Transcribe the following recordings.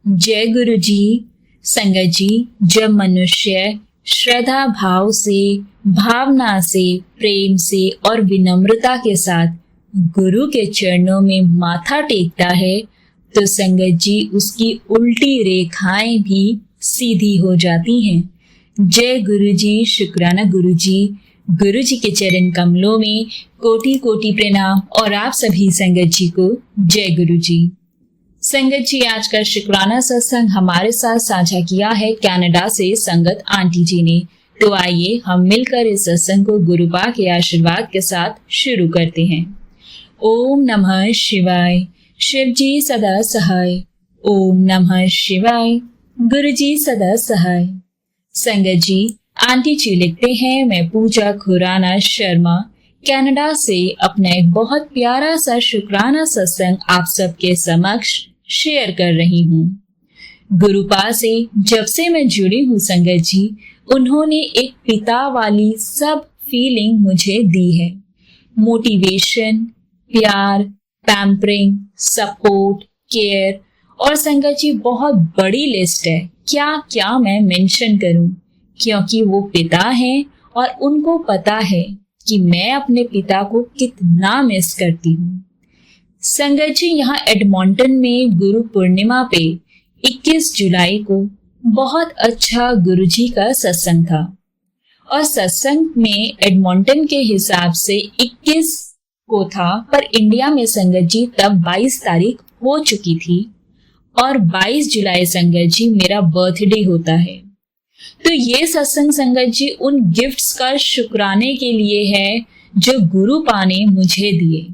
जय गुरु जी। संगत जी, जब मनुष्य श्रद्धा भाव से, भावना से, प्रेम से और विनम्रता के साथ गुरु के चरणों में माथा टेकता है तो संगत जी उसकी उल्टी रेखाएं भी सीधी हो जाती हैं। जय गुरु जी, शुक्राना गुरु जी। गुरु जी के चरण कमलों में कोटि कोटि प्रणाम और आप सभी संगत जी को जय गुरु जी। संगत जी, आज का शुक्राना सत्संग हमारे साथ साझा किया है कनाडा से संगत आंटी जी ने। तो आइए हम मिलकर इस सत्संग को गुरुपा के आशीर्वाद के साथ शुरू करते हैं। ओम नमः शिवाय। शिव जी सदा सहाय। ओम नमः शिवाय। गुरु जी सदा सहाय। संगत जी, आंटी जी लिखते हैं, मैं पूजा खुराना शर्मा कनाडा से अपना एक बहुत प्यारा सा शुक्राना सत्संग आप सबके समक्ष शेयर कर रही हूँ। गुरुपा से जब से मैं जुड़ी हूँ संगत जी, उन्होंने एक पिता वाली सब फीलिंग मुझे दी है। मोटिवेशन, प्यार, पैम्परिंग, सपोर्ट, केयर और संगत जी बहुत बड़ी लिस्ट है। क्या क्या मैं मेंशन करूं, क्योंकि वो पिता हैं और उनको पता है कि मैं अपने पिता को कितना मिस करती हूँ। संगत जी, यहाँ एडमॉन्टन में गुरु पूर्णिमा पे 21 जुलाई को बहुत अच्छा गुरुजी का सत्संग था और सत्संग में एडमॉन्टन के हिसाब से 21 को था, पर इंडिया में संगत जी तब 22 तारीख हो चुकी थी और 22 जुलाई संगत जी मेरा बर्थडे होता है। तो ये सत्संग संगत जी उन गिफ्ट्स का शुक्राने के लिए है जो गुरुपा ने मुझे दिए।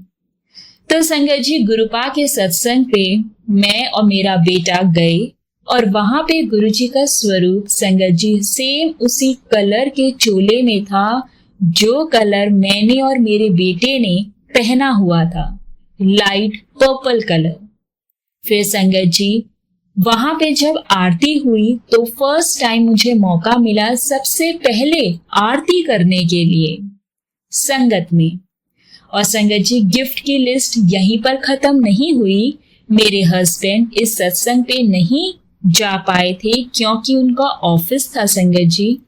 तो संगत जी, गुरुपा के सत्संग पे मैं और मेरा बेटा गए और वहां पे गुरुजी का स्वरूप संगत जी सेम उसी कलर के चोले में था जो कलर मैंने और मेरे बेटे ने पहना हुआ था, लाइट पर्पल कलर। फिर संगत जी वहां पे जब आरती हुई तो फर्स्ट टाइम मुझे मौका मिला सबसे पहले आरती करने के लिए संगत में। और संगत जी, गिफ्ट की लिस्ट यहीं पर खत्म नहीं हुई। मेरे हस्बैंड इस सत्संग पे नहीं जा पाए थे क्योंकि उनका ऑफिस था संगत जी,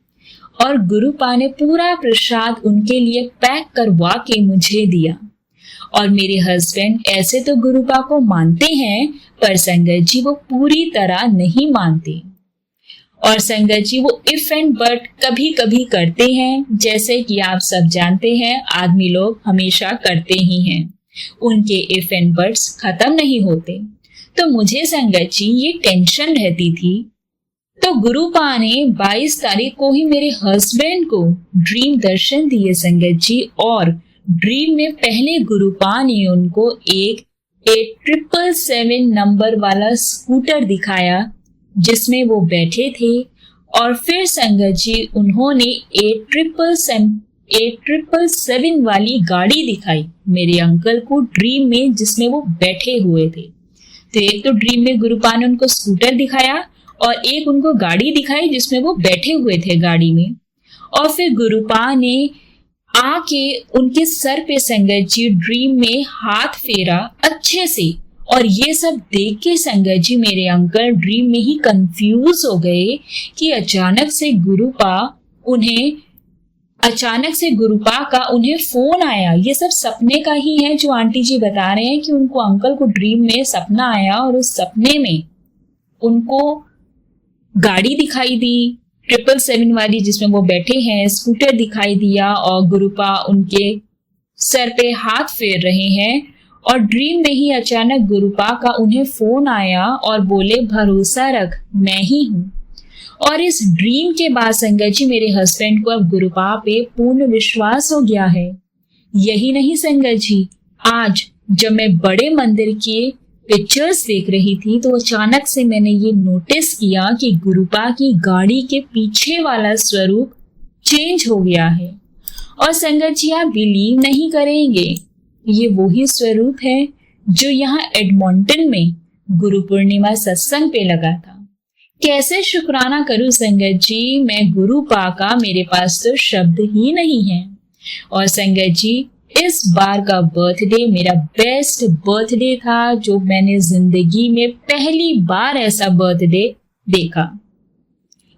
और गुरुपा ने पूरा प्रसाद उनके लिए पैक करवा के मुझे दिया। और मेरे हस्बैंड ऐसे तो गुरुपा को मानते हैं, पर संगत जी वो पूरी तरह नहीं मानते। और संगत जी वो इफ एंड बट कभी कभी करते हैं, जैसे कि आप सब जानते हैं आदमी लोग हमेशा करते ही हैं। उनके इफ एंड बट्स खत्म नहीं होते। तो मुझे संगत जी ये टेंशन रहती थी। तो गुरुपा ने 22 तारीख को ही मेरे हस्बैंड को ड्रीम दर्शन दिए संगत जी, और ड्रीम में पहले गुरुपा ने उनको एक 777 नंबर वाला स्कूटर दिखाया जिसमें वो बैठे थे, और फिर संगत जी उन्होंने 777 वाली गाड़ी दिखाई मेरे अंकल को ड्रीम में जिसमें वो बैठे हुए थे। तो एक तो ड्रीम में गुरुपा ने उनको स्कूटर दिखाया और एक उनको गाड़ी दिखाई जिसमें वो बैठे हुए थे गाड़ी में। और फिर गुरुपा ने आके उनके सर पे संगत जी ड्रीम में हाथ फेरा अच्छे से, और ये सब देख के संगत जी मेरे अंकल ड्रीम में ही कंफ्यूज हो गए कि अचानक से गुरुपा का उन्हें फोन आया। ये सब सपने का ही है जो आंटी जी बता रहे हैं कि उनको अंकल को ड्रीम में सपना आया और उस सपने में उनको गाड़ी दिखाई दी 777 वाली जिसमें वो बैठे हैं, स्कूटर दिखाई दिया और गुरुपा उनके सर पे हाथ फेर रहे हैं। और ड्रीम में ही अचानक गुरुपा का उन्हें फोन आया और बोले भरोसा रख, मैं ही हूँ। और इस ड्रीम के बाद संगत जी मेरे हस्बैंड को अब गुरुपा पे पूर्ण विश्वास हो गया है। यही नहीं संगत जी, आज जब मैं बड़े मंदिर के पिक्चर्स देख रही थी तो अचानक से मैंने ये नोटिस किया कि गुरुपा की गाड़ी के पीछे वाला स्वरूप चेंज हो गया है। और संगत जी आप बिलीव नहीं करेंगे, ये वही स्वरूप है जो यहाँ एडमॉन्टन में गुरु पूर्णिमा सत्संग पे लगा था। कैसे शुक्राना करूं संगत जी, मैं गुरुपा का मेरे पास तो शब्द ही नहीं है। और संगत जी इस बार का बर्थडे मेरा बेस्ट बर्थडे था, जो मैंने जिंदगी में पहली बार ऐसा बर्थडे देखा।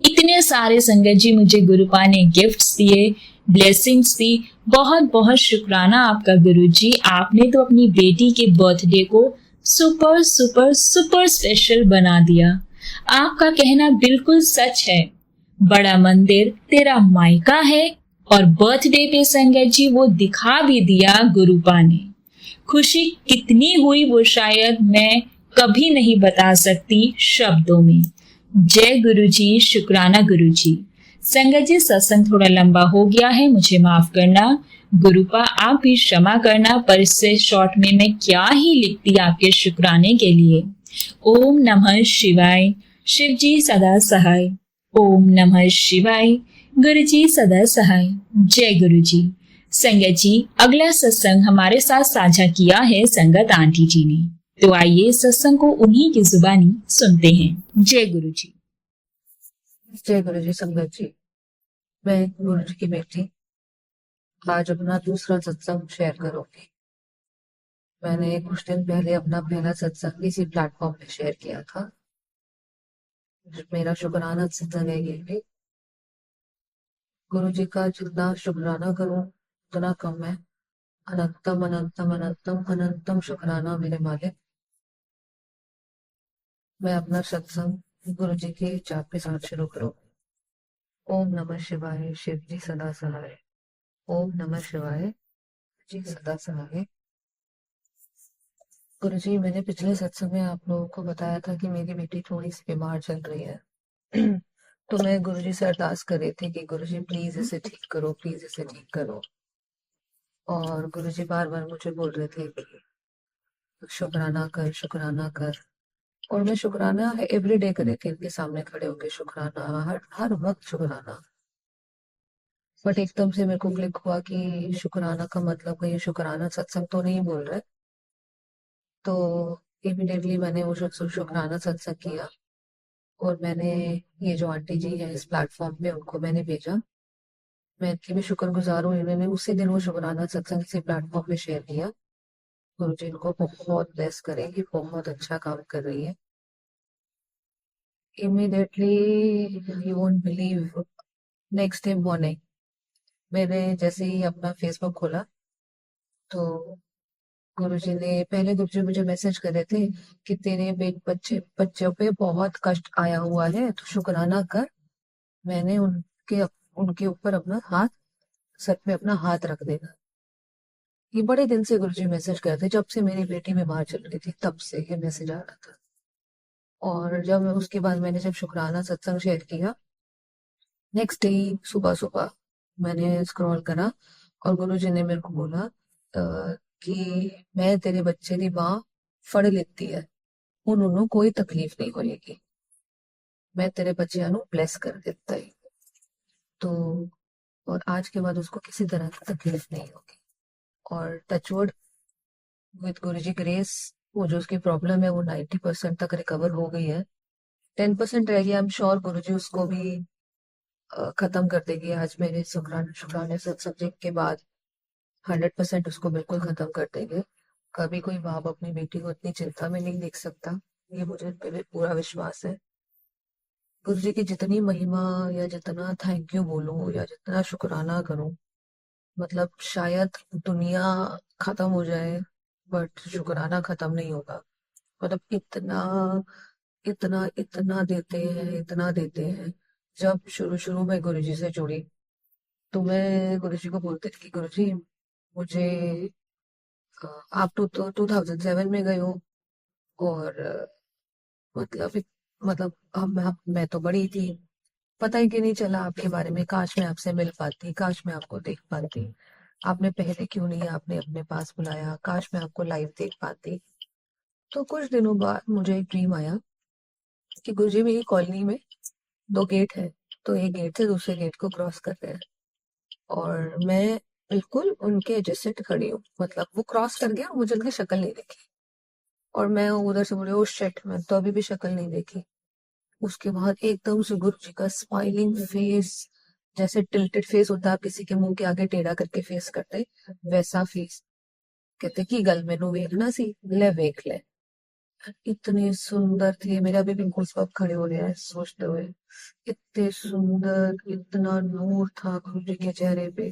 इतने सारे संगत जी मुझे गुरुपा ने गिफ्ट्स दिए, ब्लेसिंग्स दी। बहुत बहुत शुक्राना आपका गुरु जी, आपने तो अपनी बेटी के बर्थडे को सुपर सुपर सुपर स्पेशल बना दिया। आपका कहना बिल्कुल सच है, बड़ा मंदिर तेरा मायका है। और बर्थडे पे संगत जी वो दिखा भी दिया गुरुपा ने। खुशी कितनी हुई वो शायद मैं कभी नहीं बता सकती शब्दों में। जय गुरु जी, शुक्राना गुरु जी। संगत जी सत्संग थोड़ा लंबा हो गया है, मुझे माफ करना। गुरुपा आप भी क्षमा करना, पर इससे शॉर्ट में मैं क्या ही लिखती आपके शुक्राने के लिए। ओम नमः शिवाय, शिव जी सदा सहाय। ओम नमः शिवाय, गुरु जी सदा सहाय। जय गुरु जी। संगत जी अगला सत्संग हमारे साथ साझा किया है संगत आंटी जी ने, तो आइए सत्संग को उन्हीं की जुबानी सुनते हैं। जय गुरु जी। जय गुरु जी। संगत जी, मैं गुरु जी की बेटी आज अपना दूसरा सत्संग शेयर करूंगी। मैंने कुछ दिन पहले अपना पहला सत्संग इसी प्लेटफॉर्म पे शेयर किया था। मेरा शुक्राना सत्संग है ये भी। गुरु जी का जितना शुक्राना करूं उतना कम है। अनंतम अनंतम अनंतम अनंतम शुक्राना मेरे मालिक। मैं अपना सत्संग गुरु जी के जाप के साथ शुरू करूँ। ओम नमः शिवाय, शिव जी सदा सहाय। ओम नमः शिवाय, जी सदा सहाय। गुरु जी, मैंने पिछले सत्संग में आप लोगों को बताया था कि मेरी बेटी थोड़ी सी बीमार चल रही है। तो मैं गुरु जी से अरदास कर रही थी कि गुरु जी प्लीज इसे ठीक करो, प्लीज इसे ठीक करो। और गुरु जी बार बार मुझे बोल रहे थे कि शुक्राना कर, शुक्राना कर। और मैं शुक्राना एवरी डे कर रही थी, इनके सामने खड़े होकर शुक्राना, हर हर वक्त शुक्राना। बट एकदम से मेरे को क्लिक हुआ कि शुक्राना का मतलब कहीं शुक्राना सत्संग तो नहीं बोल रहे। तो इमिडिएटली मैंने वो शुक्राना सत्संग किया। और मैंने ये जो आंटी जी है इस प्लेटफॉर्म पे उनको मैंने भेजा। मैं इनकी भी शुक्रगुजार हूँ, इन्होंने उसी दिन वो शुक्राना सत्संग इसी प्लेटफॉर्म पे शेयर किया। गुरु जी इनको बहुत ब्लेस करेंगे, बहुत अच्छा काम कर रही है। Immediately, you won't believe, next day morning मैंने जैसे ही अपना फेसबुक खोला तो गुरुजी ने पहले गुरुजी मुझे मैसेज कर रहे थे कि तेरे बच्चों पे बहुत कष्ट आया हुआ है, तो शुक्राना कर। मैंने उनके उनके ऊपर अपना हाथ, सर पे अपना हाथ रख देना। ये बड़े दिन से गुरुजी मैसेज कर रहे थे, जब से मेरी बेटी बीमार चल रही थी तब से ये मैसेज आ रहा था। और जब उसके बाद मैंने जब शुक्राना सत्संग शेयर किया, नेक्स्ट डे सुबह सुबह मैंने स्क्रॉल करा और गुरुजी ने मेरे को बोला कि मैं तेरे बच्चे की मां फड़ लेती है, उन्होंने कोई तकलीफ नहीं होगी, मैं तेरे बच्चियां नु ब्लेस कर देता है। तो और आज के बाद उसको किसी तरह की तकलीफ नहीं होगी। और टचवुड, विद गुरुजी ग्रेस, वो जो उसकी प्रॉब्लम है वो 90% तक रिकवर हो गई है। 10% रह गया। आई एम श्योर गुरुजी उसको भी खत्म कर देगी आज मेरे शुक्राने सत्संग के बाद। 100% उसको बिल्कुल खत्म कर देंगे। कभी कोई बाप अपनी बेटी को इतनी चिंता में नहीं देख सकता, ये मुझे पूरा विश्वास है। गुरु जी की जितनी महिमा या जितना थैंक यू बोलूं या जितना शुक्राना करूं, मतलब शायद दुनिया खत्म हो जाए बट शुक्राना खत्म नहीं होगा। मतलब इतना इतना इतना देते हैं, इतना देते हैं। जब शुरू शुरू में गुरु जी से जुड़ी तो मैं गुरु जी को बोलती थी कि गुरु जी मुझे आप 2007 में गए हो। और मतलब मतलब मैं तो बड़ी थी, पता ही क्यों नहीं चला आपके बारे में। काश मैं आपसे मिल पाती, काश मैं आपको देख पाती। आपने पहले क्यों नहीं आपने अपने पास बुलाया, काश मैं आपको लाइव देख पाती। तो कुछ दिनों बाद मुझे एक ड्रीम आया कि गुरुजी मेरी कॉलोनी में 2 गेट है, तो एक गेट से दूसरे गेट को क्रॉस कर रहे हैं और मैं बिल्कुल उनके जैसे खड़ी हूँ। मतलब वो क्रॉस कर गया, मुझे उनकी शक्ल नहीं देखी और मैं उधर से बोले ओ शिट, मैं तो अभी भी शक्ल नहीं देखी। उसके बाद एकदम से गुरु जी का स्माइलिंग फेस, जैसे टिल्टेड फेस होता है, आप किसी के मुंह के आगे टेढ़ा करके फेस करते, वैसा फेस। कहते कि गल मैनू वेखना सी, ले वेख ले। इतनी सुंदर थी, मेरा अभी भी गूज़बम्प खड़े हो रहे हैं सोचते हुए। इतने सुंदर, इतना नूर था गुरु जी के चेहरे पे,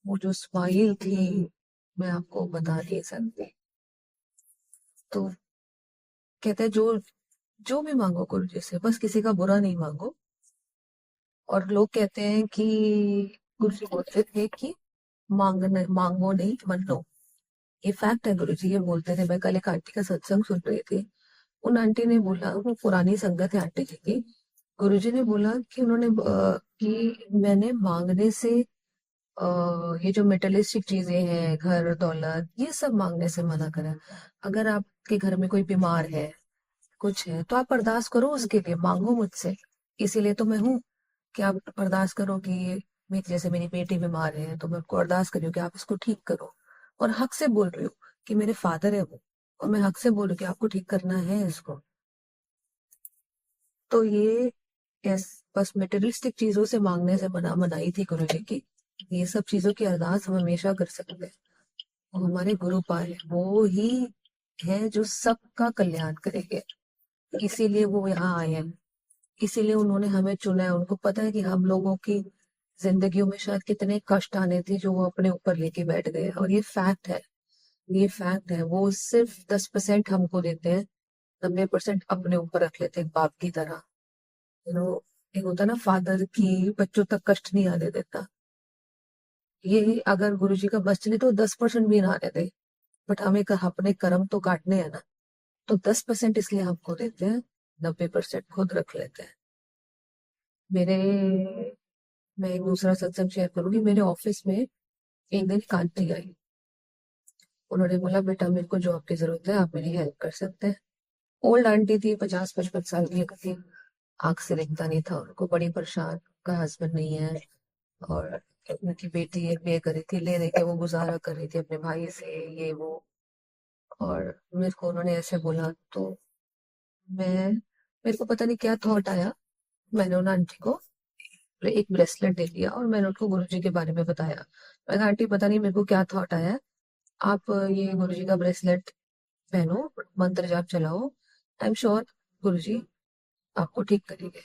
वो जो स्माइल थी, मैं आपको बता नहीं सकती। तो कहते हैं जो जो भी मांगो गुरु जी से, बस किसी का बुरा नहीं मांगो। और लोग कहते हैं कि गुरु जी बोलते थे कि मांगो नहीं, मनो। ये फैक्ट है, गुरु जी ये बोलते थे। मैं कल एक आंटी का सत्संग सुन रही थी, उन आंटी ने बोला, वो पुरानी संगत है आंटी जी की, गुरुजी ने बोला कि कि मैंने मांगने से, ये जो मेटेरियलिस्टिक चीजें हैं, घर दौलत, ये सब मांगने से मना करा। अगर आपके घर में कोई बीमार है, कुछ है, तो आप अरदास करो उसके लिए, मांगो मुझसे। इसीलिए तो मैं हूँ कि आप अरदास करो कि जैसे मेरी बेटी बीमार है, तो मैं उसको अरदास करी हूँ कि आप इसको ठीक करो। और हक से बोल रही हूँ कि मेरे फादर है वो, और मैं हक से बोल रही हूँ कि आपको ठीक करना है इसको। तो ये बस मटेरियलिस्टिक चीजों से मांगने से मनाई थी गुरु जी की। ये सब चीजों की अरदास हम हमेशा कर सकते हैं। और हमारे गुरु पाए वो ही है जो सबका कल्याण करेंगे। इसीलिए वो यहाँ आए हैं, इसीलिए उन्होंने हमें चुना है। उनको पता है कि हम लोगों की जिंदगियों में शायद कितने कष्ट आने थे, जो वो अपने ऊपर लेके बैठ गए। और ये फैक्ट है, ये फैक्ट है। वो सिर्फ 10% हमको देते हैं, 90% अपने ऊपर रख लेते हैं, एक बाप की तरह। यू नो, एक होता है ना फादर की बच्चों तक कष्ट नहीं आने देता। ये अगर गुरु जी का बस चले तो 10% भी ना आने दे, बट हमें अपने कर्म तो काटने हैं ना। तो 10% इसलिए हमको देते हैं, 90% खुद रख लेते हैं। मेरे मैं एक दूसरा सत्संग शेयर करूंगी। मेरे ऑफिस में एक दिन एक आंटी आई, उन्होंने बोला, बेटा मेरे को जॉब की जरूरत है, आप मेरी हेल्प कर सकते हैं। ओल्ड आंटी थी, 50-55 साल की थी, आंख से दिखता नहीं था उनको, बड़ी परेशान, का हस्बैंड नहीं है, और उनकी बेटी एक बे करी थी, ले के वो गुजारा कर रही थी अपने भाई से, ये वो। और मेरे को उन्होंने ऐसे बोला, तो मैं मेरे को पता नहीं क्या थॉट आया, मैंने उन आंटी को एक ब्रेसलेट दे दिया, और मैंने उनको गुरुजी के बारे में बताया। मैं कहा, आंटी पता नहीं मेरे को क्या थॉट आया, आप ये गुरुजी का ब्रेसलेट पहनो, मंत्र जाप चलाओ, आई एम श्योर गुरुजी आपको ठीक करेंगे,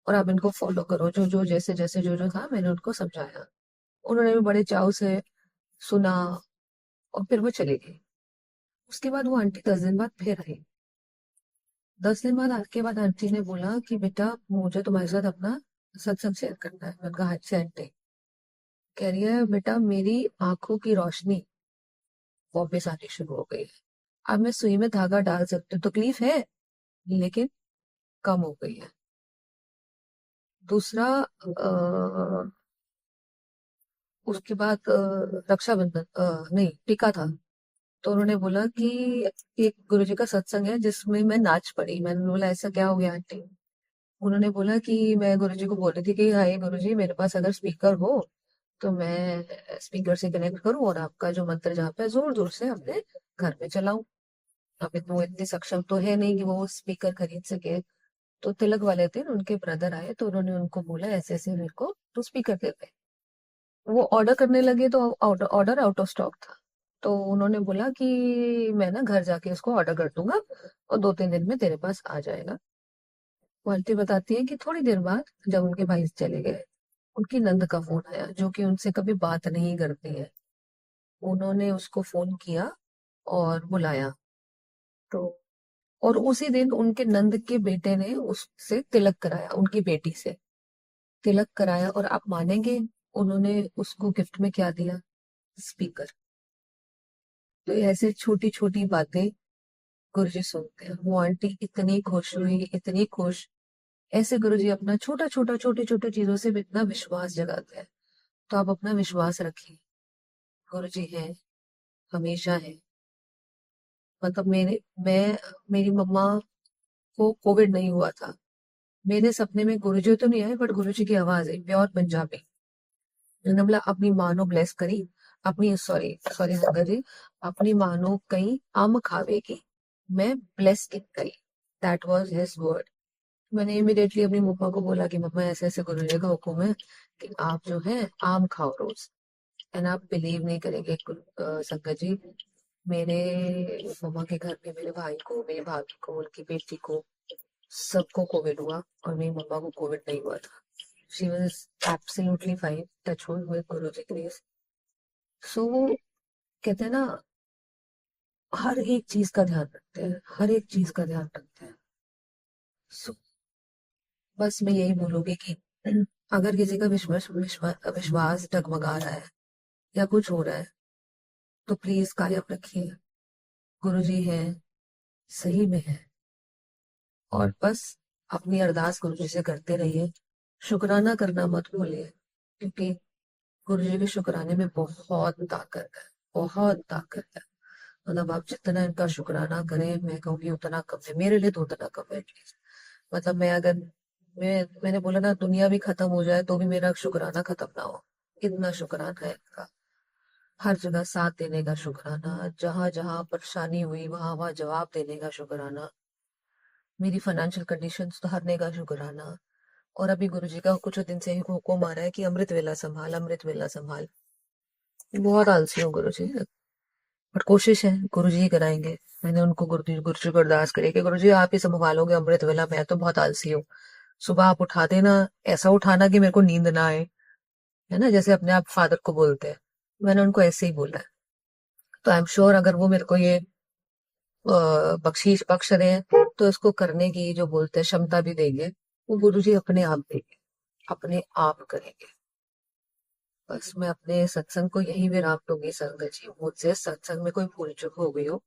और आप इनको फॉलो करो। जो जो जैसे जैसे जो जो था, मैंने उनको समझाया। उन्होंने भी बड़े चाव से सुना, और फिर वो चली गई। उसके बाद वो आंटी 10 दिन बाद फिर आई। 10 दिन बाद के बाद आंटी ने बोला कि बेटा मुझे तुम्हारे साथ अपना सत्संग शेयर करना है। मैंने कहा, अच्छा आंटी। कह रही है, बेटा मेरी आंखों की रोशनी वापस आनी शुरू हो गई है। अब मैं सुई में धागा डाल सकती हूँ, तकलीफ है लेकिन कम हो गई है। दूसरा, उसके बाद रक्षाबंधन, नहीं, टीका था। तो उन्होंने बोला कि एक गुरुजी का सत्संग है जिसमें मैं नाच पड़ी। मैंने बोला, ऐसा क्या हो गया आंटी? उन्होंने बोला कि मैं गुरुजी को बोल रही थी कि हाय गुरुजी, मेरे पास अगर स्पीकर हो तो मैं स्पीकर से कनेक्ट करूं, और आपका जो मंत्र जाप है जोर जोर से अपने घर में चलाऊं। अब वो इतने सक्षम तो है नहीं कि वो स्पीकर खरीद सके। तो तिलक वाले दिन उनके ब्रदर आए, तो उन्होंने उनको बोला, ऐसे ऐसे मेरे को तो स्पीकर दे दे। वो ऑर्डर करने लगे, तो ऑर्डर आउट ऑफ स्टॉक था। तो उन्होंने बोला कि मैं ना घर जाके इसको ऑर्डर कर दूंगा, और 2-3 दिन में तेरे पास आ जाएगा। वो आंटी बताती है कि थोड़ी देर बाद जब उनके भाई चले गए, उनकी नंद का फोन आया, जो कि उनसे कभी बात नहीं करती है। उन्होंने उसको फोन किया और बुलाया। तो और उसी दिन उनके नंद के बेटे ने उससे तिलक कराया, उनकी बेटी से तिलक कराया। और आप मानेंगे, उन्होंने उसको गिफ्ट में क्या दिया? स्पीकर। तो ऐसे छोटी छोटी बातें गुरुजी सुनते हैं। वो आंटी इतनी खुश हुई, इतनी खुश। ऐसे गुरुजी अपना छोटा छोटा, छोटी छोटी चीजों से भी इतना विश्वास जगाते हैं। तो आप अपना विश्वास रखिए, गुरुजी है, हमेशा है। मतलब मेरी मम्मा को कोविड नहीं हुआ था। मेरे सपने में गुरुजी तो नहीं आए, बट गुरुजी की आवाज आई, प्योर पंजाबी। मैंने बोला, अपनी माँ नो ब्लेस करी, अपनी सॉरी सॉरी संगत जी, अपनी माँ नो कहीं अम खावेगी, मैं ब्लेस की करी। That was his word. मैंने इमिडिएटली अपनी मम्मा को बोला कि मम्मा ऐसे ऐसे गुरुजी का हुक्म है कि आप जो है आम खाओ रोज। एंड आप बिलीव नहीं करेंगे संगत जी, मेरे मम्मा के घर में मेरे भाई को, मेरी भाभी को, उनकी बेटी को, सबको कोविड हुआ और मेरी मम्मा को कोविड नहीं हुआ था। She was absolutely fine, touch wood, with Guruji grace. So कहते हैं ना, हर एक चीज का ध्यान रखते हैं, हर एक चीज का ध्यान रखते हैं। सो बस मैं यही बोलूंगी कि अगर किसी का विश्वास डगमगा रहा है या कुछ हो रहा है तो प्लीज कायम रखिए, गुरुजी है, सही में है। और बस अपनी अरदास गुरुजी से करते रहिए, शुक्राना करना मत भूलिए, क्योंकि गुरुजी के शुक्राने में बहुत ताकत है, बहुत ताकत है। मतलब आप जितना इनका शुक्राना करें, मैं कहूँगी उतना कम है, मेरे लिए तो उतना कम है एटलीस्ट। मतलब मैं अगर मैंने बोला ना, दुनिया भी खत्म हो जाए तो भी मेरा शुक्राना खत्म ना हो, इतना शुक्राना है इनका। हर जगह साथ देने का शुक्राना, जहां जहां परेशानी हुई वहां वहां जवाब देने का शुक्राना, मेरी फाइनेंशियल कंडीशन सुधारने का शुक्राना। और अभी गुरुजी का कुछ दिन से एक हुक्म आ रहा है कि अमृत वेला संभाल, अमृत वेला संभाल। बहुत आलसी हूँ गुरुजी, पर कोशिश है, गुरुजी ही कराएंगे। मैंने उनको गुरुजी को अरदास करी कि गुरुजी आप ही संभालोगे अमृत वेला, मैं तो बहुत आलसी हूँ। सुबह आप उठा देना, ऐसा उठाना कि मेरे को नींद ना आए, है ना, जैसे अपने आप फादर को बोलते हैं। मैंने उनको ऐसे ही बोला है। तो आई एम श्योर अगर वो मेरे को ये बख्शीश बख्श रहे हैं तो इसको करने की जो बोलते हैं क्षमता भी देंगे, वो गुरुजी अपने आप देंगे, अपने आप करेंगे। बस मैं अपने सत्संग को यही विराम दूंगी संगत जी। मुझसे सत्संग में कोई भूल चूक हो गई हो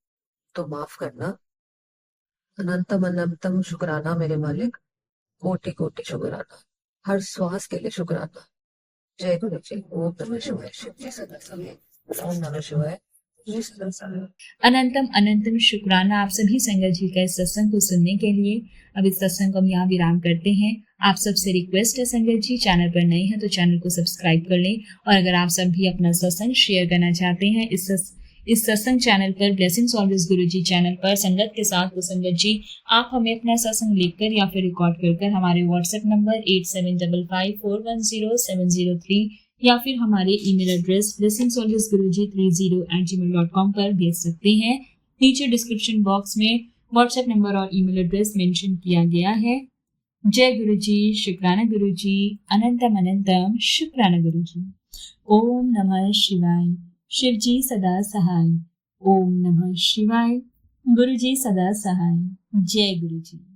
तो माफ करना। अनंतम अनंतम शुक्राना मेरे मालिक, कोटि कोटि शुक्राना, हर श्वास के लिए शुक्राना। जय गुरु जी। ओम नमः शिवाय। शिव जी सदा समय। ओम नमः शिवाय। जी सदा समय। अनंतम अनंतम शुक्राना आप सभी संगत जी का इस सत्संग को सुनने के लिए। अब इस सत्संग को हम यहाँ विराम करते हैं। आप सबसे रिक्वेस्ट है संगत जी, चैनल पर नए हैं तो चैनल को सब्सक्राइब कर लें, और अगर आप सब भी अपना सत्संग शेयर करना चाहते हैं इस सत्संग चैनल पर, ब्लेसिंग्स ऑलवेज गुरुजी चैनल पर संगत के साथ, तो संगत जी आप हमें अपना सत्संग लिखकर या फिर रिकॉर्ड कर हमारे व्हाट्सएप नंबर 8755410703 या फिर हमारे ईमेल एड्रेस blessingsolvedsguruji30@gmail.com पर भेज सकते हैं। नीचे डिस्क्रिप्शन बॉक्स में व्हाट्सएप नंबर और ईमेल एड्रेस मेंशन किया गया है। जय गुरुजी, शुक्राना गुरुजी, अनंतम अनंतम शुक्राना गुरुजी। ओम नमः शिवाय। शिवजी सदा सहाय। ओम नमः शिवाय। गुरुजी सदा सहाय। जय गुरुजी।